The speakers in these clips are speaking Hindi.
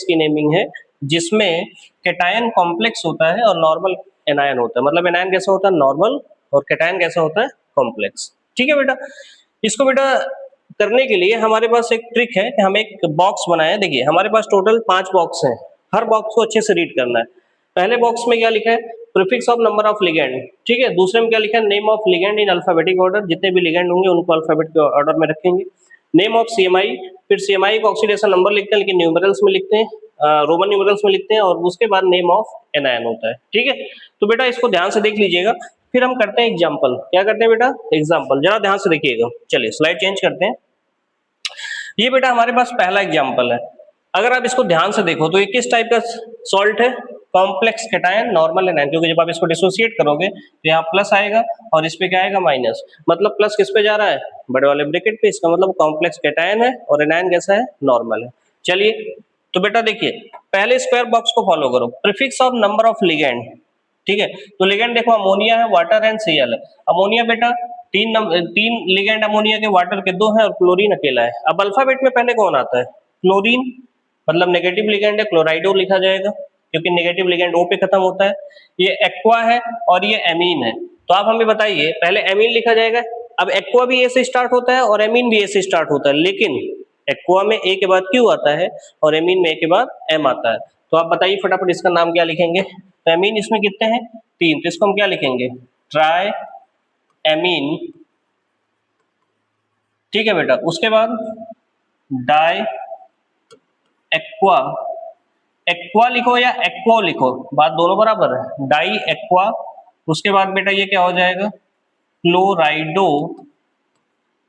की नेमिंग है जिसमें कैटायन कॉम्प्लेक्स होता है और नॉर्मल एनायन होता है। मतलब एनायन कैसा होता है? नॉर्मल, और कैटायन कैसा होता है? कॉम्प्लेक्स। ठीक है बेटा, इसको बेटा करने के लिए हमारे पास एक ट्रिक है कि हम एक बॉक्स बनाए। देखिए हमारे पास टोटल 5 बॉक्स हैं, हर बॉक्स को अच्छे से रीड करना है। पहले बॉक्स में क्या लिखा है? Prefix of number of ligand. ठीक है, दूसरे में क्या लिखा है? Name of ligand in alphabetic order. जितने भी लिगेंड होंगे उनको अल्फाबेट के ऑर्डर में रखेंगे। नेम ऑफ सीएमआई, फिर सीएमआई का ऑक्सीडेशन नंबर लिखते हैं लेकिन न्यूमेरल्स में लिखते हैं, रोमन न्यूमेरल्स में लिखते हैं, और उसके बाद नेम ऑफ एनायन होता है। ठीक है, तो बेटा इसको ध्यान से देख लीजिएगा। फिर हम करते हैं एग्जाम्पल। क्या करते हैं बेटा? एग्जाम्पल। जरा ध्यान से देखिएगा। चलिए स्लाइड चेंज करते हैं। ये बेटा हमारे पास पहला एग्जाम्पल है। अगर आप इसको ध्यान से देखो तो ये किस टाइप का सॉल्ट है? Complex cation, normal anion. क्योंकि जब आप इसको डिसोसिएट करोगे तो यहाँ प्लस आएगा और इस पे क्या आएगा? माइनस। मतलब प्लस किस पे जा रहा है? बड़े वाले ब्रैकेट पे। इसका मतलब कॉम्प्लेक्स कैटायन है और एनायन कैसा है? नॉर्मल है। चलिए तो बेटा देखिए, पहले स्क्वायर बॉक्स को फॉलो करो। Prefix of number of ligand. ठीक है, तो लिगेंड देखो अमोनिया है, वाटर एंड सीएल है। अमोनिया बेटा तीन लिगेंड अमोनिया के, वाटर के 2 हैं और क्लोरीन अकेला है। अब अल्फाबेट में पहले कौन आता है? क्लोरीन, मतलब नेगेटिव लिगेंड है, क्लोराइडो लिखा जाएगा क्योंकि नेगेटिव लिगेंड O पे खत्म होता है। ये एक्वा है और ये एमीन है। तो आप हमें बताइए, पहले एमीन लिखा जाएगा। अब एक्वा भी ए से स्टार्ट होता है और एमीन भी ए से स्टार्ट होता है, लेकिन एक्वा में ए के बाद क्यू आता है और एमीन में ए के बाद एम आता है। तो आप बताइए फटाफट इसका नाम क्या लिखेंगे? तो एमीन इसमें कितने हैं? 3, तो इसको हम क्या लिखेंगे? Try amine. ठीक है बेटा, उसके बाद डाई एक्वा। एक्वा लिखो या एक्वो लिखो, बात दोनों बराबर है। Di aqua. उसके बाद बेटा ये क्या हो जाएगा? क्लोराइडो।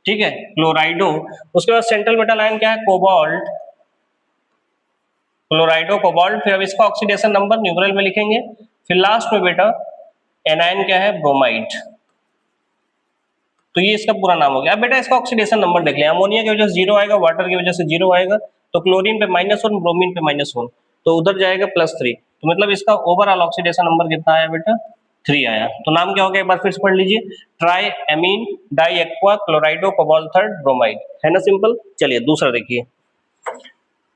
ठीक है, क्लोराइडो। उसके बाद सेंट्रल बेटा लाइन क्या है? कोबाल्ट। क्लोराइडो कोबाल्ट। फिर अब इसका ऑक्सीडेशन नंबर न्यूमरल में लिखेंगे। फिर लास्ट में बेटा एनायन क्या है? ब्रोमाइड। तो ये इसका पूरा नाम हो गया। अब बेटा इसका ऑक्सीडेशन नंबर देख लिया। अमोनिया की वजह से 0 आएगा, वाटर की वजह से 0 आएगा, तो क्लोरीन पे -1, ब्रोमीन पे -1, तो उधर जाएगा +3। तो मतलब इसका ओवरऑल ऑक्सीडेशन नंबर कितना आया बेटा? 3 आया। तो नाम क्या हो गया? एक बार फिर से पढ़ लीजिए। Try amine die aqua क्लोराइडो cobalt third bromide. है ना सिंपल। चलिए दूसरा देखिए।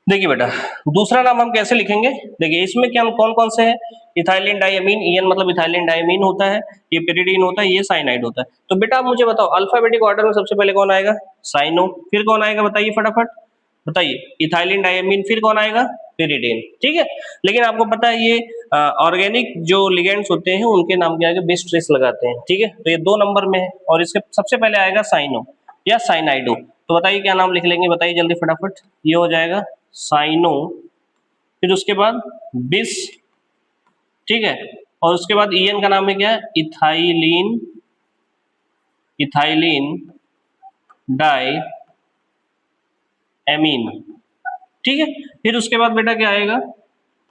देखिए बेटा दूसरा नाम हम कैसे लिखेंगे? देखिए इसमें क्या कौन कौन से हैं? इथाइलिन डाइअमीन। ईएन मतलब इथाइलिन डाइअमीन होता है, ये पिरिडीन होता है, ये साइनाइड होता है। तो बेटा आप मुझे बताओ अल्फाबेटिक ऑर्डर में सबसे पहले कौन आएगा? साइनो। फिर कौन आएगा बताइए फटाफट बताइए? इथाइलिन डाइअमीन। फिर कौन आएगा? पिरिडीन। ठीक है, लेकिन आपको पता है ये ऑर्गेनिक जो लिगेंड्स होते हैं उनके नाम के आगे बेस ट्रेस लगाते हैं। ठीक है, तो ये 2 नंबर में है और इसके सबसे पहले आएगा साइनो या साइनाइडो। तो बताइए क्या नाम लिख लेंगे? बताइए जल्दी फटाफट। ये हो जाएगा साइनो, फिर उसके बाद बिस। ठीक है, और उसके बाद ईएन का नाम है क्या? इथाइलिन। Ethylene diamine. ठीक है, फिर उसके बाद बेटा क्या आएगा?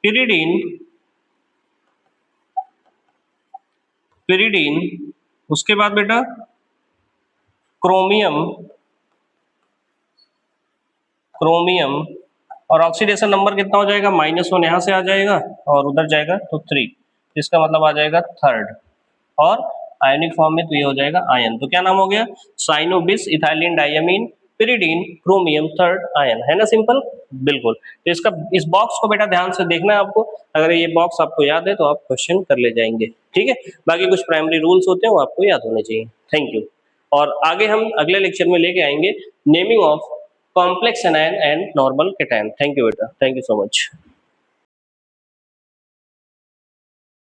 पिरिडीन। पिरिडीन। उसके बाद बेटा क्रोमियम। क्रोमियम। और ऑक्सीडेशन नंबर कितना हो जाएगा? -1 यहाँ से आ जाएगा और उधर जाएगा तो 3, इसका मतलब आ जाएगा थर्ड। और आयनिक फॉर्म में तो ये हो जाएगा आयन। तो क्या नाम हो गया? Cyanobis ethylene diamine pyridine chromium third ion. है ना सिंपल। बिल्कुल। तो इसका इस बॉक्स को बेटा ध्यान से देखना है आपको। अगर ये बॉक्स आपको याद है तो आप क्वेश्चन कर ले जाएंगे। ठीक है, बाकी कुछ प्राइमरी रूल्स होते हैं वो आपको याद होने चाहिए। Thank you. और आगे हम अगले लेक्चर में लेके आएंगे naming of complex anion and normal cation. Thank you बेटा, थैंक यू सो मच।